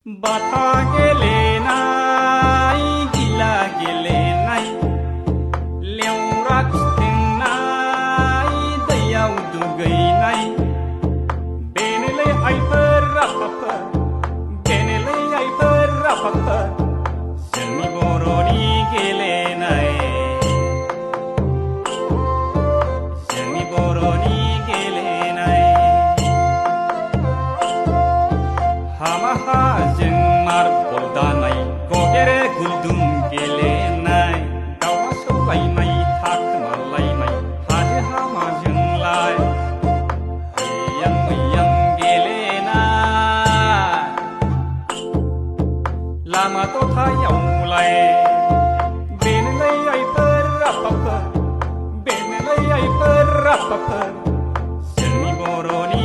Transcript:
बाथा गेलेनाय गिला गेलेनाय लेवरा खिथेंनाय दैयाव दुगैनाय बेनोलै आइफोर आफाफोर बेनोलै आइफोर आफाफोर जोंनि बर'नि गेलेनाय जोंनि बर'नि गेलेनाय हामा हाजों मार्बल दानाय गगेरे गुलदुम गेलेनाय दाउला सौलायनाय थाखोमालायनाय हाजो हामाजोंलाय हैयां मैयां गेलेनाय लामा दथायावलाय बेनोलै आइफोर आफाफोर बेनोलै आइफोर आफाफोर जोंनि बर'नि